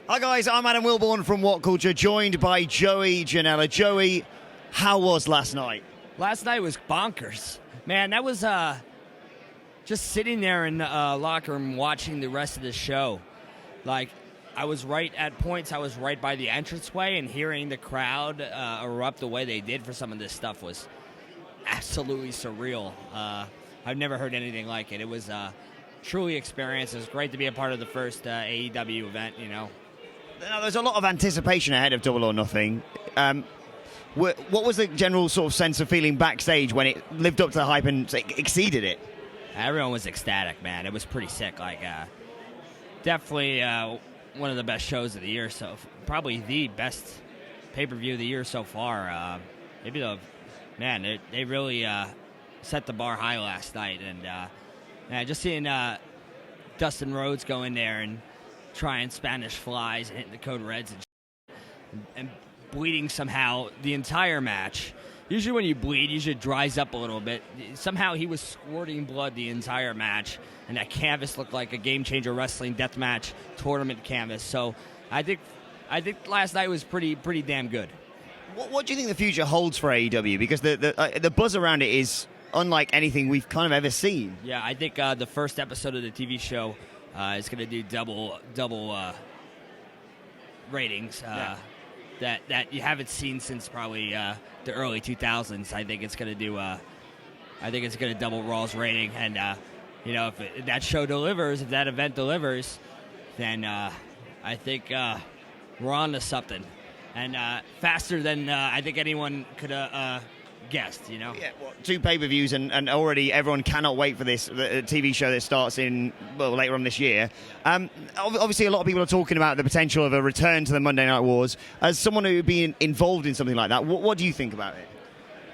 Hi guys, I'm Adam Wilborn from WhatCulture, joined by Joey Janela. Joey, how was last night? Last night was bonkers. Man, that was just sitting there in the locker room watching the rest of the show. Like, I was right at points, I was right by the entranceway, and hearing the crowd erupt the way they did for some of this stuff was absolutely surreal. I've never heard anything like it. It was truly experience. It was great to be a part of the first AEW event, you know. Now, there's a lot of anticipation ahead of Double or Nothing. What was the general sort of sense of feeling backstage when it lived up to the hype and exceeded it? Everyone was ecstatic, man. It was pretty sick. Like, definitely one of the best shows of the year. So probably the best pay-per-view of the year so far. Maybe they really set the bar high last night, and just seeing Dustin Rhodes go in there and trying Spanish flies and hitting the code reds and bleeding somehow the entire match. Usually when you bleed, usually it dries up a little bit. Somehow he was squirting blood the entire match, and that canvas looked like a game-changer wrestling deathmatch tournament canvas. So I think last night was pretty damn good. What do you think the future holds for AEW? Because the buzz around it is unlike anything we've kind of ever seen. Yeah, I think the first episode of the TV show is going to do double ratings that you haven't seen since probably the early 2000s. I think it's going to do. I think it's going to double Raw's rating, and if that show delivers, if that event delivers, then I think we're on to something, and faster than I think anyone could have guessed. You know. Yeah. Well, 2 pay-per-views, and already everyone cannot wait for this TV show that starts later on this year. Obviously, a lot of people are talking about the potential of a return to the Monday Night Wars. As someone who would be involved in something like that, what do you think about it?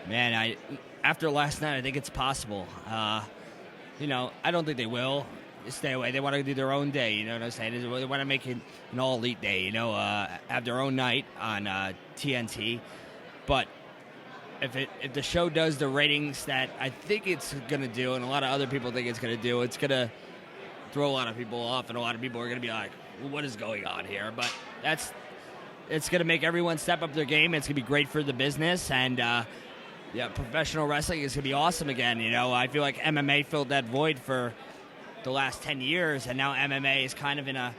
Man, after last night, I think it's possible. I don't think they will stay away. They want to do their own day. You know what I'm saying? They want to make it an all-elite day. Have their own night on TNT, but if the show does the ratings that I think it's going to do, and a lot of other people think it's going to do, it's going to throw a lot of people off, and a lot of people are going to be like, well, what is going on here? But it's going to make everyone step up their game. It's going to be great for the business, and professional wrestling is going to be awesome again. I feel like MMA filled that void for the last 10 years, and now MMA is kind of in a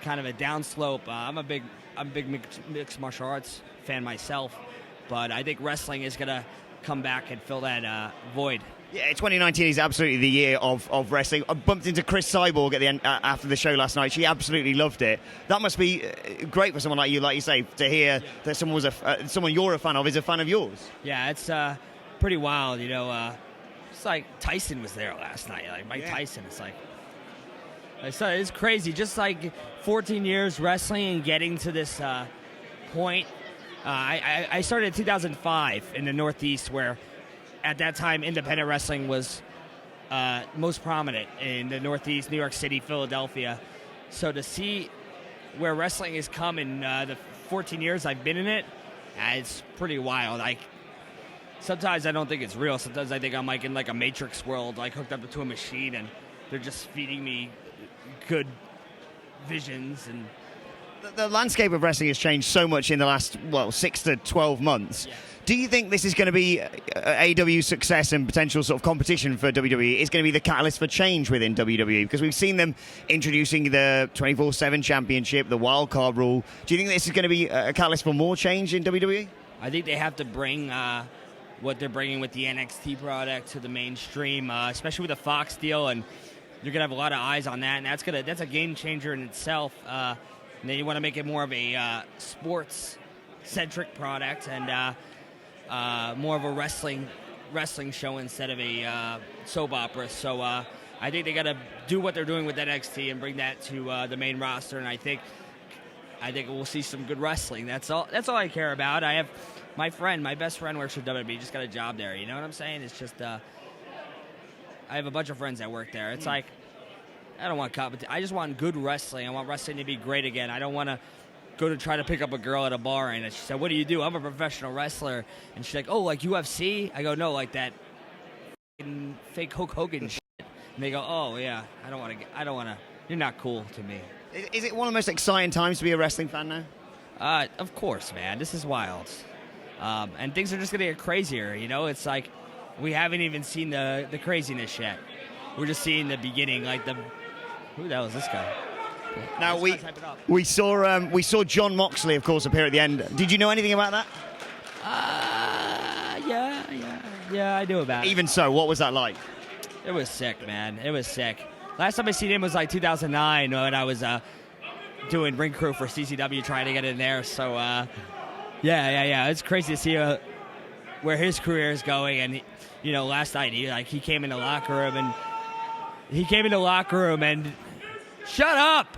downslope. I'm a big mixed martial arts fan myself, but I think wrestling is going to come back and fill that void. Yeah, 2019 is absolutely the year of wrestling. I bumped into Chris Cyborg at the end after the show last night. She absolutely loved it. That must be great for someone like you say, to hear that someone someone you're a fan of is a fan of yours. Yeah, it's pretty wild. It's like Tyson was there last night. Like Mike Tyson. It's crazy. Just like 14 years wrestling and getting to this point. I started in 2005 in the Northeast, where at that time independent wrestling was most prominent in the Northeast, New York City, Philadelphia. So to see where wrestling has come in the 14 years I've been in it, it's pretty wild. Sometimes I don't think it's real. Sometimes I think I'm like in like a Matrix world, like hooked up to a machine, and they're just feeding me good visions. And the landscape of wrestling has changed so much in the last 6 to 12 months. Yes. Do you think this is going to be AEW's success and potential sort of competition for WWE is going to be the catalyst for change within WWE? Because we've seen them introducing the 24/7 championship, the wild card rule. Do you think this is going to be a catalyst for more change in WWE? I think they have to bring what they're bringing with the NXT product to the mainstream, especially with the Fox deal, and you're going to have a lot of eyes on that, and that's a game changer in itself. And then you want to make it more of a sports-centric product and more of a wrestling show instead of a soap opera. So I think they got to do what they're doing with NXT and bring that to the main roster. And I think we'll see some good wrestling. That's all I care about. I have my best friend works for WWE. Just got a job there. You know what I'm saying? It's just I have a bunch of friends that work there. It's like, I don't want competition. I just want good wrestling. I want wrestling to be great again. I don't want to go to try to pick up a girl at a bar, and she said, "What do you do?" "I'm a professional wrestler." And she's like, "Oh, like UFC?" I go, "No, like that fake Hulk Hogan shit." And they go, "Oh yeah, I don't want to you're not cool to me. Is it one of the most exciting times to be a wrestling fan now? Of course, man. This is wild. And things are just going to get crazier, you know? It's like we haven't even seen the craziness yet. We're just seeing the beginning, who the hell is this guy? Now, we saw Jon Moxley, of course, appear at the end. Did you know anything about that? Yeah, I knew about it. Even so, what was that like? It was sick, man. It was sick. Last time I seen him was 2009 when I was doing ring crew for CCW trying to get in there. So, yeah. It's crazy to see where his career is going. And, last night he came in the locker room and shut up!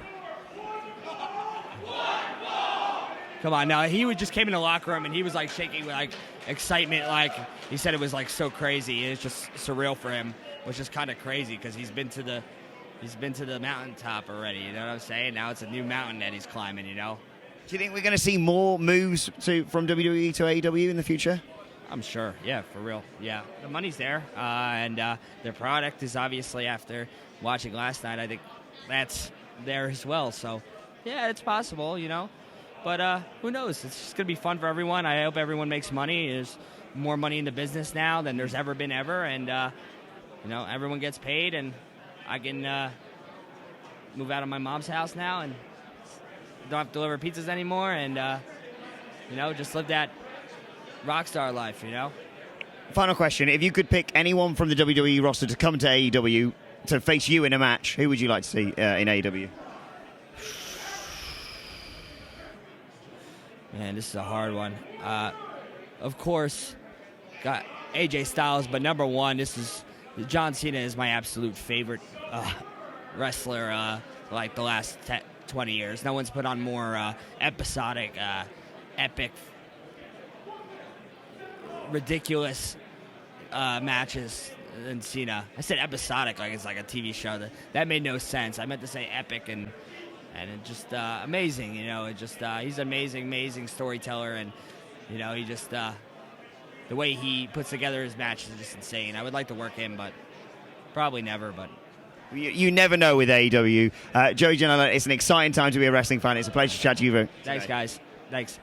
Come on, now he just came in the locker room and he was shaking with excitement, he said it was so crazy. It's just surreal for him, which is kind of crazy because he's been to the mountaintop already. You know what I'm saying? Now it's a new mountain that he's climbing. Do you think we're going to see more moves from WWE to AEW in the future? I'm sure. Yeah, for real. Yeah, the money's there, and their product is obviously, after watching last night, I think that's there as well. So, yeah, it's possible. But who knows? It's just going to be fun for everyone. I hope everyone makes money. There's more money in the business now than there's ever been ever. And, everyone gets paid. And I can move out of my mom's house now and don't have to deliver pizzas anymore. And, just live that rock star life, Final question. If you could pick anyone from the WWE roster to come to AEW to face you in a match, who would you like to see in AEW? Man, this is a hard one. Of course, got AJ Styles, but number one, John Cena is my absolute favorite wrestler the last 20 years. No one's put on more episodic, epic, ridiculous matches than Cena. I said episodic like it's like a TV show. That made no sense. I meant to say epic and it just amazing, he's an amazing storyteller, and he just the way he puts together his matches is just insane. I would like to work him, but probably never. But you never know with AEW. Joey Janela, it's an exciting time to be a wrestling fan. It's a pleasure to chat to you. Thanks, guys. Thanks.